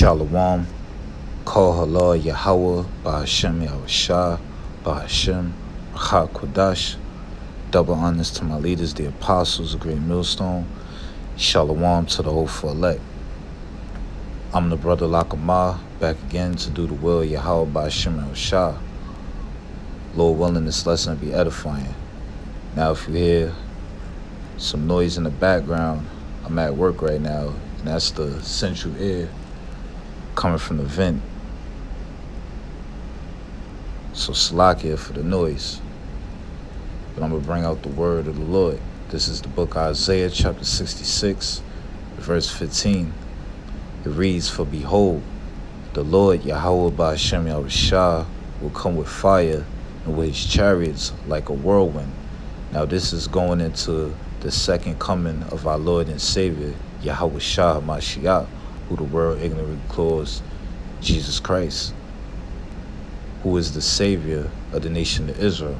Shalom, Kol Halal Yahweh, Ba'Hashem Yahushua, Ba'Hashem, Rachak Kodash. Double honors to my leaders, the apostles, the great millstone. Shalom to the hopeful elect. I'm the brother Lakamah, back again to do the will of Yahweh Ba'Hashem Yahushua. Lord willing, this lesson will be edifying. Now, if you hear some noise in the background, I'm at work right now, and that's the central air coming from the vent. So slakia for the noise. But I'm going to bring out the word of the Lord. This is the book of Isaiah, chapter 66, verse 15. It reads, "For behold, the Lord Yahweh Ba'Hashem Yahushua will come with fire and with his chariots like a whirlwind." Now this is going into the second coming of our Lord and Savior, Yahushua HaMashiach, who the world ignorantly calls Jesus Christ, who is the Savior of the nation of Israel.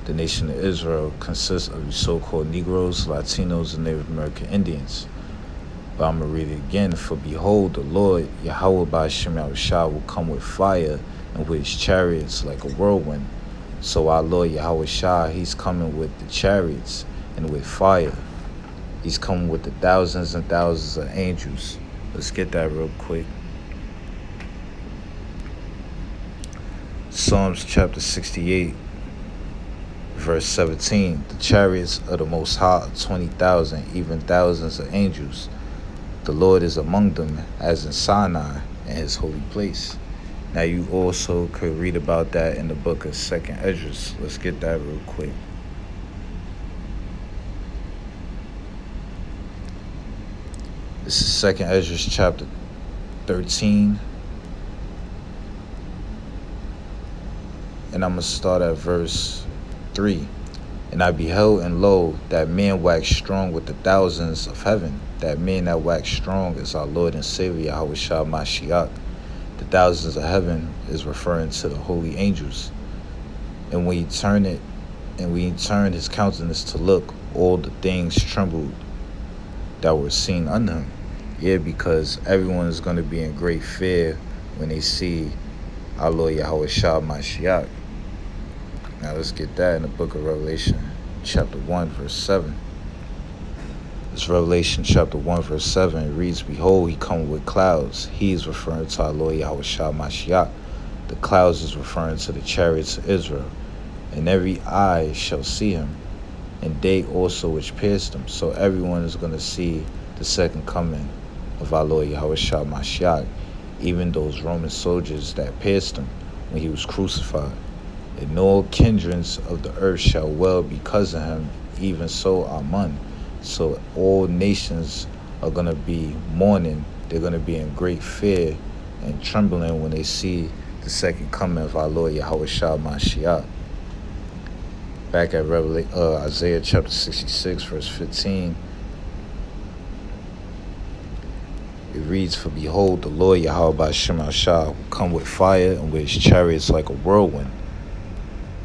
The nation of Israel consists of the so-called Negroes, Latinos, and Native American Indians. But I'm going to read it again. "For behold, the Lord Yahweh Ba'Hashem Yahushua will come with fire and with his chariots like a whirlwind." So our Lord Yahushua, he's coming with the chariots and with fire. He's coming with the thousands and thousands of angels. Let's get that real quick. Psalms chapter 68, verse 17. "The chariots of the Most High are 20,000, even thousands of angels. The Lord is among them as in Sinai and his holy place." Now you also could read about that in the book of 2nd Esdras. Let's get that real quick. This is 2nd Esdras chapter 13. And I'm going to start at verse 3. "And I beheld, and lo, that man waxed strong with the thousands of heaven." That man that waxed strong is our Lord and Savior, Yahushua HaMashiach. The thousands of heaven is referring to the holy angels. And when he turned his countenance to look, all the things trembled that were seen under him. Yeah, because everyone is going to be in great fear when they see our Lord Yahushua HaMashiach. Now let's get that in the book of Revelation, chapter 1, verse 7. It's Revelation chapter 1, verse 7. It reads, "Behold, he cometh with clouds." He is referring to our Lord Yahushua HaMashiach. The clouds is referring to the chariots of Israel. "And every eye shall see him, and they also which pierced him." So everyone is going to see the second coming of our Lord Yahushua HaMashiach, even those Roman soldiers that pierced him when he was crucified. "And all kindreds of the earth shall wail because of him, even so Amen." So all nations are going to be mourning. They're going to be in great fear and trembling when they see the second coming of our Lord Yahushua HaMashiach. Back at Isaiah chapter 66, verse 15. It reads, "For behold, the Lord Yahweh Ba'Hashem Yahushua will come with fire and with his chariots like a whirlwind."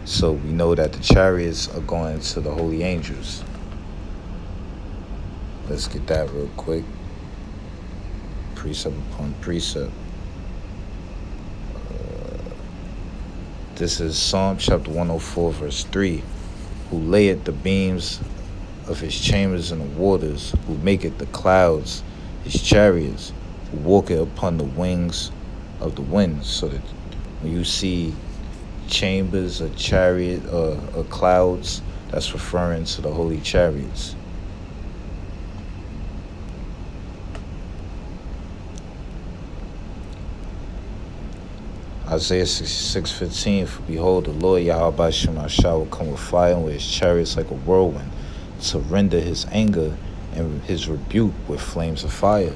So we know that the chariots are going to the holy angels. Let's get that real quick. Precept upon precept. This is Psalm chapter 104, verse 3. "Who layeth the beams of his chambers in the waters, who maketh the clouds his chariots, who walketh upon the wings of the wind." So that when you see chambers, a chariot, or clouds, that's referring to the holy chariots. Isaiah 66:15, "For behold, the Lord Yahweh Ba'Hashem Yahushua will come with fire and with his chariots like a whirlwind, to render his anger and his rebuke with flames of fire."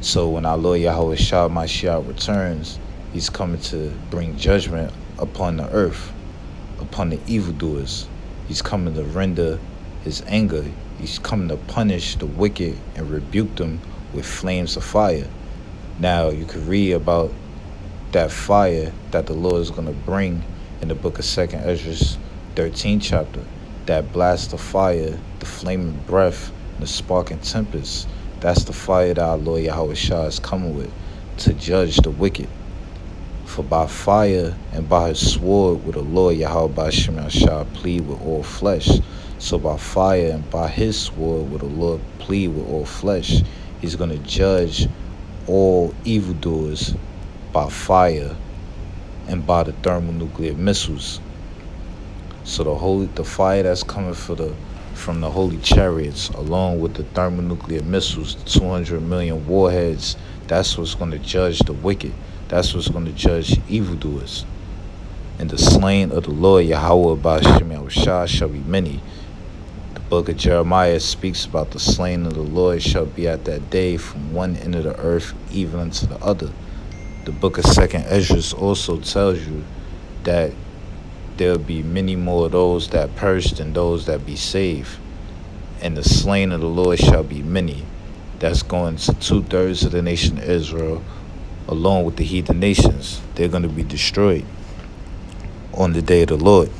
So when our Lord Yahushua HaMashiach returns, he's coming to bring judgment upon the earth, upon the evildoers. He's coming to render his anger. He's coming to punish the wicked and rebuke them with flames of fire. Now you can read about that fire that the Lord is going to bring in the book of 2nd Esdras 13 chapter. That blast of fire, the flaming breath, the sparking tempest That's the fire that our Lord Yahweh Shah is coming with to judge the wicked. For by fire and by his sword will the Lord Yahweh Ba'Shem Shah plead with all flesh. So by fire and by his sword will the Lord plead with all flesh. He's going to judge all evildoers by fire and by the thermonuclear missiles. So the fire that's coming from the holy chariots, along with the thermonuclear missiles, the 200 million warheads, that's what's going to judge the wicked. That's what's going to judge evildoers. And the slain of the Lord Yahweh Ba'Shem Shah shall be many. The book of Jeremiah speaks about the slain of the Lord shall be at that day from one end of the earth even unto the other. The book of 2nd Esdras also tells you that there'll be many more of those that perish than those that be saved. And the slain of the Lord shall be many. That's going to 2/3 of the nation of Israel, along with the heathen nations. They're going to be destroyed on the day of the Lord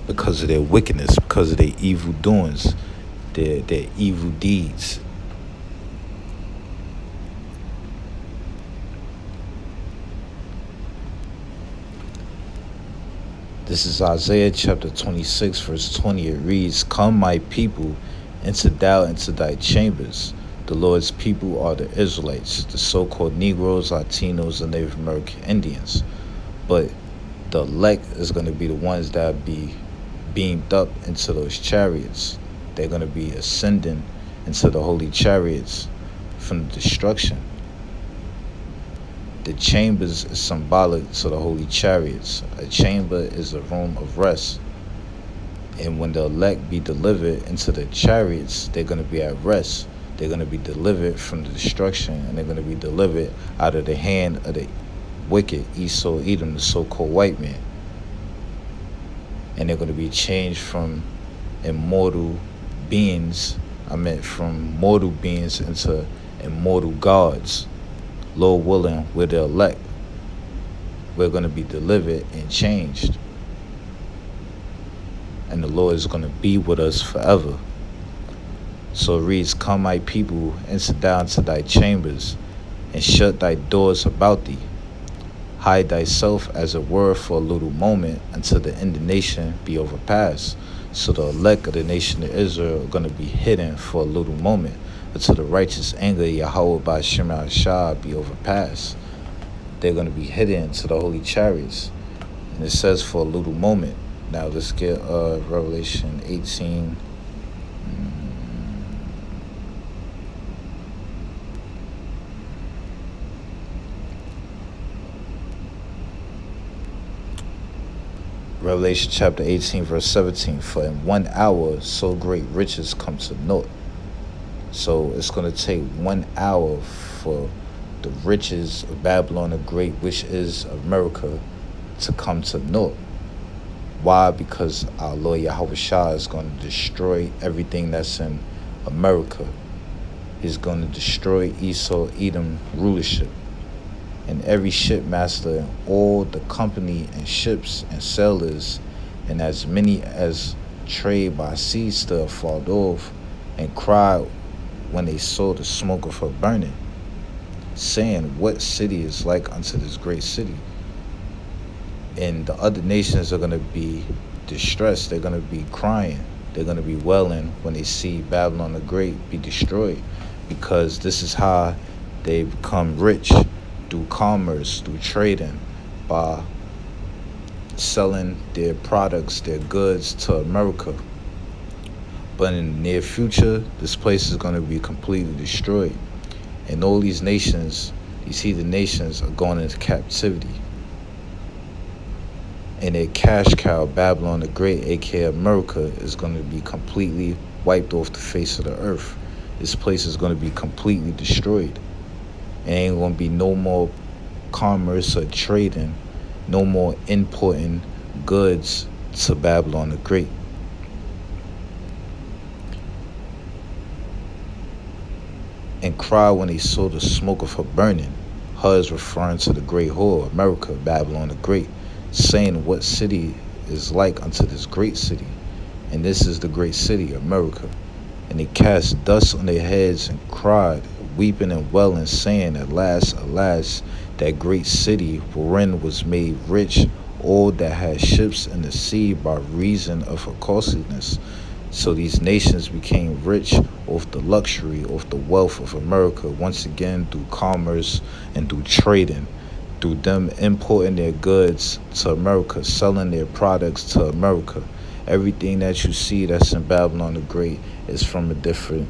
because of their wickedness, because of their evil doings, their evil deeds. This is Isaiah chapter 26, verse 20. It reads, "Come, my people, enter thou into thy chambers." The Lord's people are the Israelites, the so-called Negroes, Latinos, and Native American Indians. But the elect is going to be the ones that be beamed up into those chariots. They're going to be ascending into the holy chariots from the destruction. The chambers is symbolic to the holy chariots. A chamber is a room of rest. And when the elect be delivered into the chariots, they're going to be at rest. They're going to be delivered from the destruction, and they're going to be delivered out of the hand of the wicked Esau, Edom, the so-called white man. And they're going to be changed from immortal beings, from mortal beings into immortal gods. Lord willing, we're the elect. We're going to be delivered and changed. And the Lord is going to be with us forever. So it reads, "Come, my people, enter down to thy chambers, and shut thy doors about thee. Hide thyself as it were for a little moment, until the indignation be overpassed." So the elect of the nation of Israel are going to be hidden for a little moment, until the righteous anger of Yahweh Ba'Shem Shah be overpassed. They're going to be hidden to the holy chariots. And it says for a little moment. Now let's get Revelation 18. Revelation chapter 18, verse 17. "For in 1 hour so great riches come to naught." So it's going to take 1 hour for the riches of Babylon the Great, which is America, to come to naught. Why? Because our Lord Yahweh Shah is going to destroy everything that's in America. He's going to destroy Esau, Edom rulership. And every shipmaster and all the company and ships and sailors, and as many as trade by sea still fall off and cried when they saw the smoke of her burning, saying, "What city is like unto this great city?" And the other nations are going to be distressed. They're going to be crying. They're going to be wailing when they see Babylon the Great be destroyed, because this is how they become rich, through commerce, through trading, by selling their products, their goods to America. But in the near future, this place is going to be completely destroyed. And all these nations, these heathen nations, are going into captivity. And their cash cow, Babylon the Great, aka America, is going to be completely wiped off the face of the earth. This place is going to be completely destroyed. And ain't going to be no more commerce or trading, no more importing goods to Babylon the Great. And cry when they saw the smoke of her burning. Her is referring to the great whore, America, Babylon the Great, saying, "What city is like unto this great city?" And this is the great city, America. And they cast dust on their heads and cried, weeping and wailing, saying, Alas, alas, that great city wherein was made rich all that had ships in the sea by reason of her costliness. So these nations became rich off the luxury, off the wealth of America, once again through commerce and through trading, through them importing their goods to America, selling their products to America. Everything that you see that's in Babylon the Great is from a different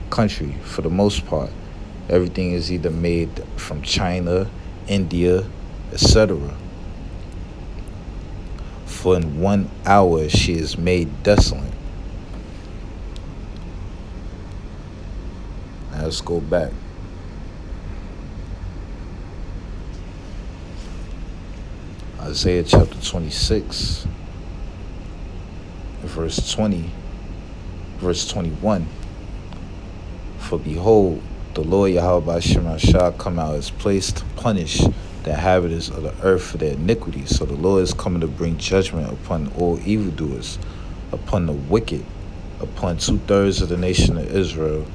country for the most part. Everything is either made from China, India, etc. For in 1 hour she is made desolate. Now let's go back. Isaiah chapter 26, verse 20, verse 21. For behold, the Lord Yahweh Shema shall come out as place to punish the inhabitants of the earth for their iniquity. So the Lord is coming to bring judgment upon all evildoers, upon the wicked, upon 2/3 of the nation of Israel,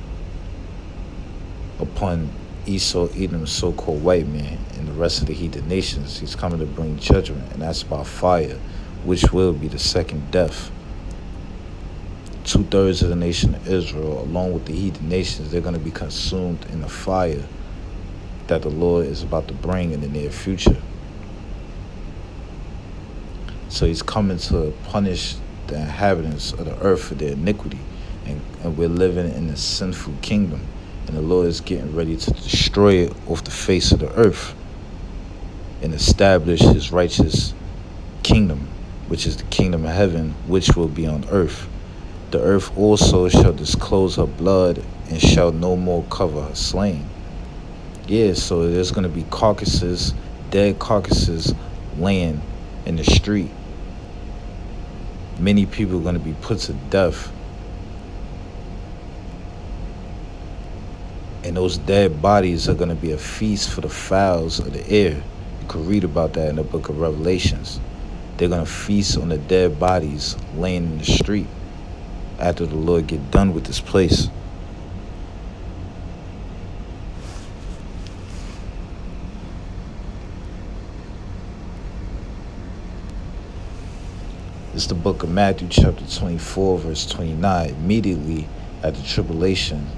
upon Esau, Edom, so-called white man, and the rest of the heathen nations. He's coming to bring judgment, and that's by fire, which will be the second death. 2/3 of the nation of Israel, along with the heathen nations, they're going to be consumed in the fire that the Lord is about to bring in the near future. So he's coming to punish the inhabitants of the earth for their iniquity. And we're living in a sinful kingdom. And the Lord is getting ready to destroy it off the face of the earth and establish his righteous kingdom, which is the kingdom of heaven, which will be on earth. The earth also shall disclose her blood and shall no more cover her slain. Yeah, so there's going to be carcasses, dead carcasses laying in the street. Many people are going to be put to death. And those dead bodies are going to be a feast for the fowls of the air. You can read about that in the book of Revelations. They're going to feast on the dead bodies laying in the street after the Lord get done with this place. It's the book of Matthew chapter 24, verse 29. Immediately after the tribulation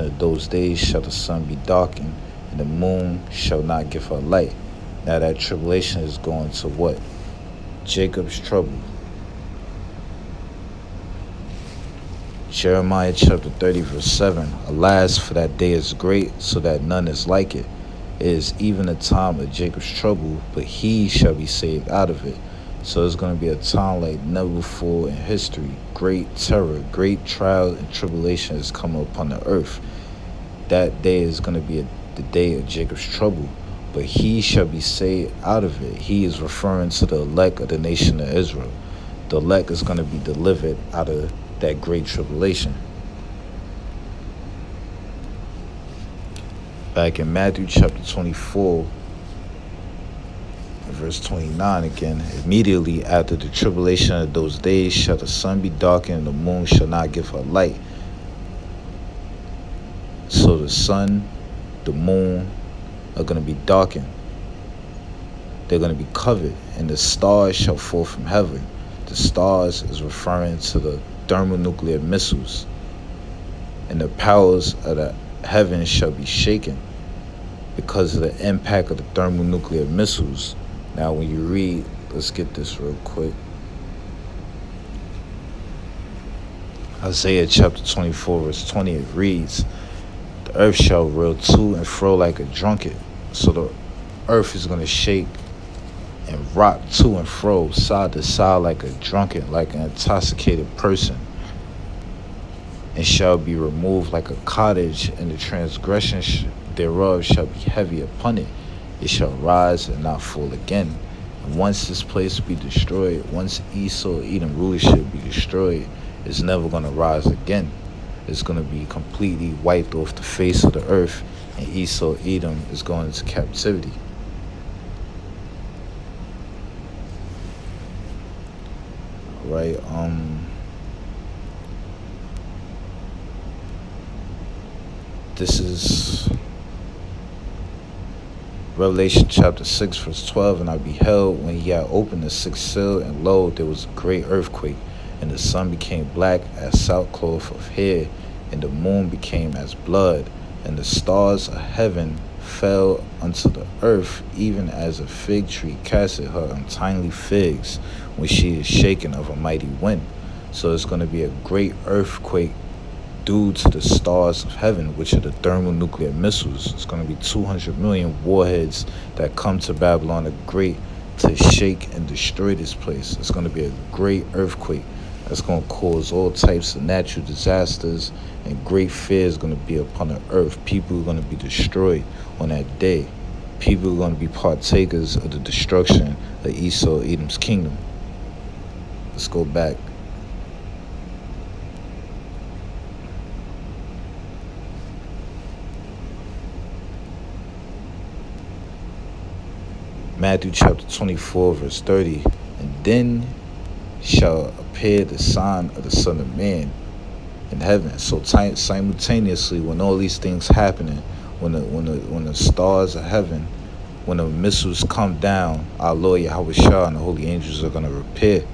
of those days shall the sun be darkened, and the moon shall not give her light. Now that tribulation is going to what? Jacob's trouble. Jeremiah chapter 30, verse 7. Alas, for that day is great, so that none is like it. It is even a time of Jacob's trouble, but he shall be saved out of it. So it's going to be a time like never before in history. Great terror, great trial and tribulation is coming upon the earth. That day is going to be the day of Jacob's trouble, but he shall be saved out of it. He is referring to the elect of the nation of Israel. The elect is going to be delivered out of that great tribulation. Back in Matthew chapter 24, verse 29 again. Immediately after the tribulation of those days shall the sun be darkened, and the moon shall not give her light. So the sun, the moon are going to be darkened. They're going to be covered, and the stars shall fall from heaven. The stars is referring to the thermonuclear missiles. And the powers of the heavens shall be shaken because of the impact of the thermonuclear missiles. Now, when you read, let's get this real quick. Isaiah chapter 24, verse 20, it reads, the earth shall roll to and fro like a drunkard. So the earth is going to shake and rock to and fro, side to side like a drunkard, like an intoxicated person, and shall be removed like a cottage, and the transgression thereof shall be heavy upon it. It shall rise and not fall again. And once this place be destroyed, once Esau, Edom rulership be destroyed, it's never going to rise again. It's going to be completely wiped off the face of the earth, and Esau, Edom is going into captivity. Right? This is Revelation chapter 6, verse 12. And I beheld when he had opened the sixth seal, and lo, there was a great earthquake, and the sun became black as sackcloth of hair, and the moon became as blood, and the stars of heaven fell unto the earth, even as a fig tree casteth her untimely figs when she is shaken of a mighty wind. So it's going to be a great earthquake due to the stars of heaven, which are the thermonuclear missiles. It's going to be 200 million warheads that come to Babylon the Great to shake and destroy this place. It's going to be a great earthquake that's going to cause all types of natural disasters, and great fear is going to be upon the earth. People are going to be destroyed on that day. People are going to be partakers of the destruction of Esau, Edom's kingdom. Let's go back. Matthew chapter 24, verse 30. And then shall appear the sign of the Son of Man in heaven. So simultaneously, when all these things happening, when the stars of heaven, when the missiles come down, our Lord Yahweh Shah and the holy angels are going to appear.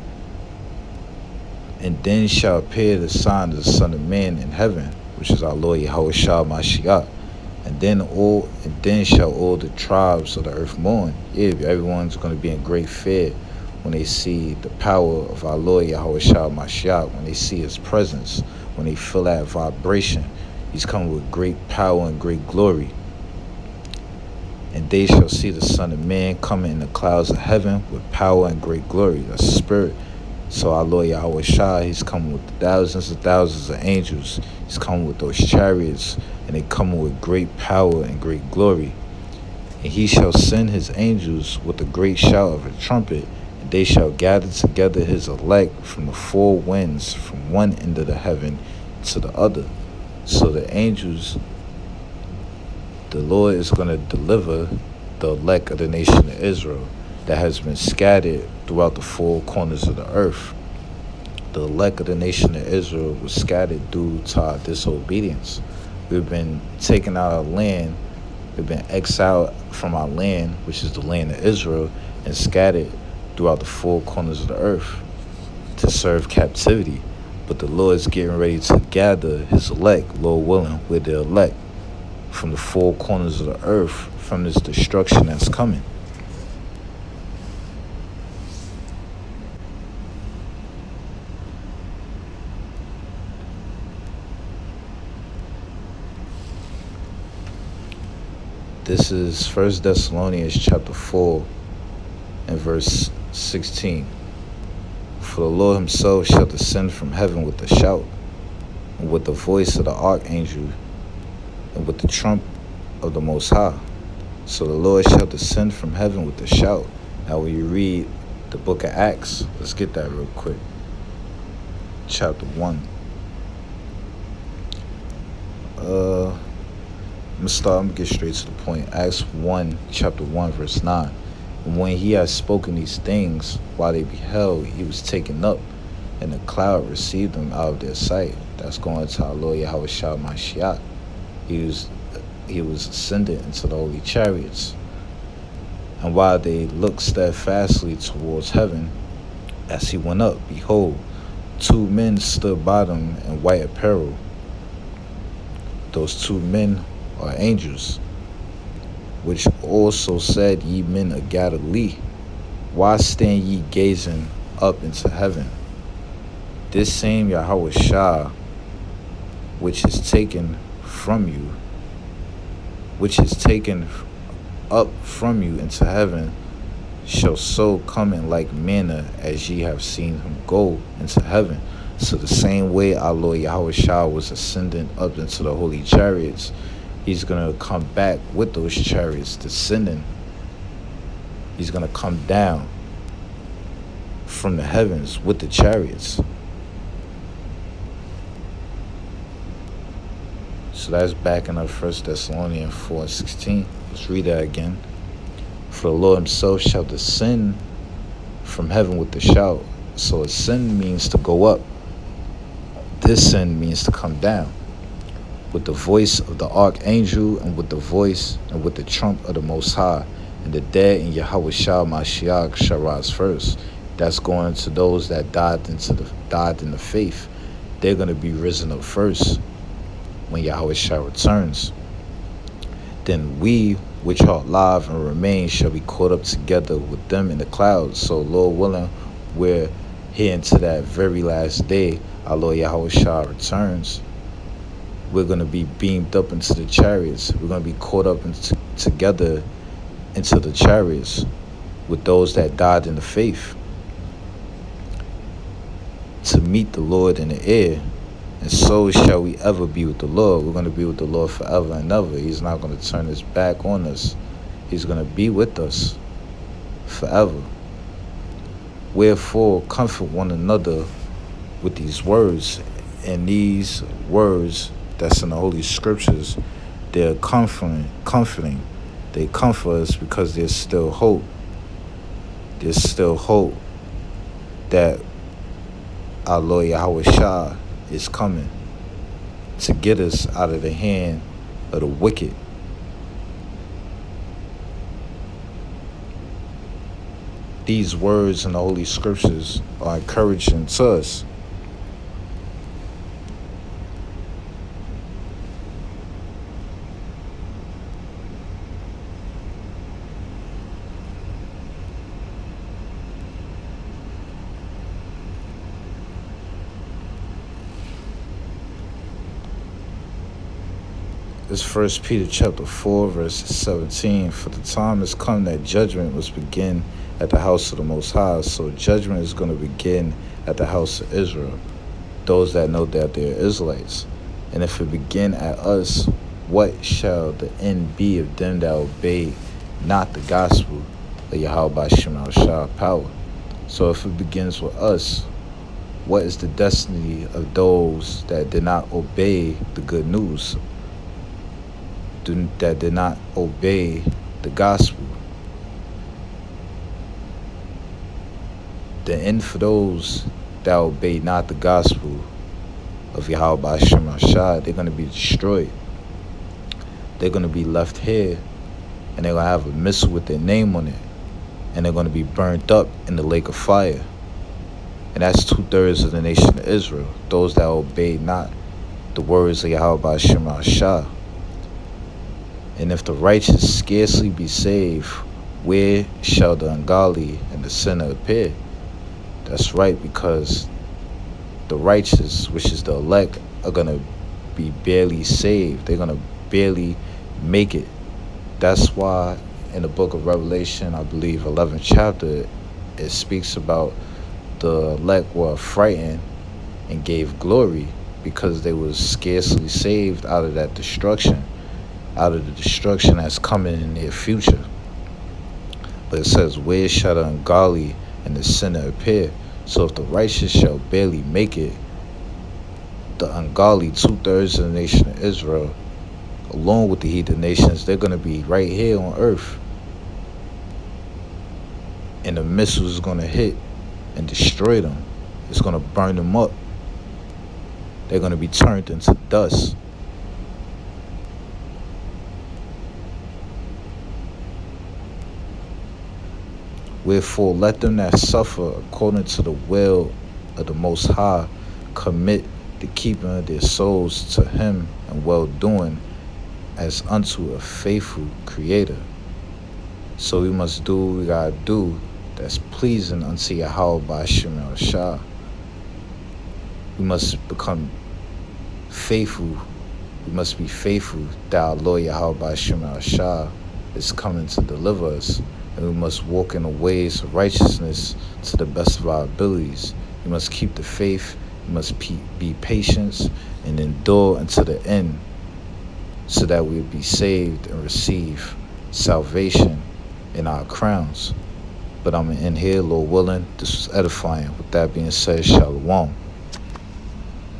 And then shall appear the sign of the Son of Man in heaven, which is our Lord Yahweh Shah Mashiach. And then shall all the tribes of the earth mourn. Yeah, everyone's going to be in great fear when they see the power of our Lord Yahweh Shah Mashiach, when they see his presence, when they feel that vibration. He's coming with great power and great glory. And they shall see the Son of Man coming in the clouds of heaven with power and great glory. That's spirit. So our Lord Yahweh Shah, he's coming with thousands and thousands of angels. He's coming with those chariots, and they coming with great power and great glory. And he shall send his angels with a great shout of a trumpet, and they shall gather together his elect from the four winds, from one end of the heaven to the other. So the angels, the Lord is going to deliver the elect of the nation of Israel that has been scattered throughout the four corners of the earth. The elect of the nation of Israel was scattered due to our disobedience. We've been taken out of our land. We've been exiled from our land, which is the land of Israel, and scattered throughout the four corners of the earth to serve captivity. But the Lord is getting ready to gather his elect, Lord willing, with the elect from the four corners of the earth from this destruction that's coming. This is 1 Thessalonians chapter 4 and verse 16. For the Lord himself shall descend from heaven with a shout, and with the voice of the archangel, and with the trump of the Most High. So the Lord shall descend from heaven with a shout. Now when you read the book of Acts, let's get that real quick. Chapter 1. I'm going to get straight to the point. Acts 1, chapter 1, verse 9. And when he had spoken these things, while they beheld, he was taken up, and the cloud received him out of their sight. That's going to our Lord Yahweh Shah Mashiach. He was ascended into the holy chariots. And while they looked steadfastly towards heaven, as he went up, behold, two men stood by them in white apparel. Those two men are angels, which also said, Ye men of Galilee, why stand ye gazing up into heaven? This same Yahweh Shah, which is taken from you, which is taken up from you into heaven, shall so come in like manner as ye have seen him go into heaven. So the same way our Lord Yahweh Shah was ascending up into the holy chariots, he's going to come back with those chariots descending. He's going to come down from the heavens with the chariots. So that's backing up 1 Thessalonians 4:16. Let's read that again. For the Lord himself shall descend from heaven with the shout. So ascend means to go up. Descend means to come down. with the voice of the archangel, and with the voice and with the trump of the Most High. And the dead in Yahweh Shah Mashiach shall rise first. That's going to those that died in the faith. They're going to be risen up first when Yahweh Shah returns. Then we, which are alive and remain, shall be caught up together with them in the clouds. So, Lord willing, we're here into that very last day. Our Lord Yahweh Shah returns. We're going to be beamed up into the chariots. We're going to be caught up together into the chariots with those that died in the faith to meet the Lord in the air. And so shall we ever be with the Lord. We're going to be with the Lord forever and ever. He's not going to turn his back on us. He's going to be with us forever. Wherefore, comfort one another with these words. And these words that's in the Holy Scriptures, they're comforting. They comfort us because there's still hope. There's still hope that our Lord Yahweh Shah is coming to get us out of the hand of the wicked. These words in the Holy Scriptures are encouraging to us. It's 1 Peter chapter 4, verse 17. For the time has come that judgment must begin at the house of the Most High. So judgment is going to begin at the house of Israel, those that know that they're Israelites. And if it begin at us, what shall the end be of them that obey not the gospel of Yahweh Shema Shah power? So if it begins with us, what is the destiny of those that did not obey the good news, that did not obey the gospel? The end for those that obey not the gospel of Yahweh Shema Shah, they're going to be destroyed. They're going to be left here, and they're going to have a missile with their name on it, and they're going to be burnt up in the lake of fire. And that's 2/3 of the nation of Israel, those that obey not the words of Yahweh Shema Shah. And if the righteous scarcely be saved, where shall the ungodly and the sinner appear? That's right, because the righteous, which is the elect, are going to be barely saved. They're going to barely make it. That's why in the book of Revelation, I believe 11th chapter, it speaks about the elect were frightened and gave glory because they was scarcely saved out of that destruction, out of the destruction that's coming in their future. But it says, where shall the ungodly and the sinner appear? So if the righteous shall barely make it, the ungodly, 2/3 of the nation of Israel, along with the heathen nations, they're going to be right here on earth. And the missile is going to hit and destroy them. It's going to burn them up. They're going to be turned into dust. Wherefore, let them that suffer according to the will of the Most High commit the keeping of their souls to Him and well-doing as unto a faithful Creator. So we must do what we gotta do that's pleasing unto Yahweh by Shema Shah. We must become faithful. We must be faithful that our Lord Yahweh by Shema Shah is coming to deliver us. And we must walk in the ways of righteousness to the best of our abilities. We must keep the faith. We must be patient and endure until the end, so that we will be saved and receive salvation in our crowns. But I'm going to end here, Lord willing. This was edifying. With that being said, Shalom.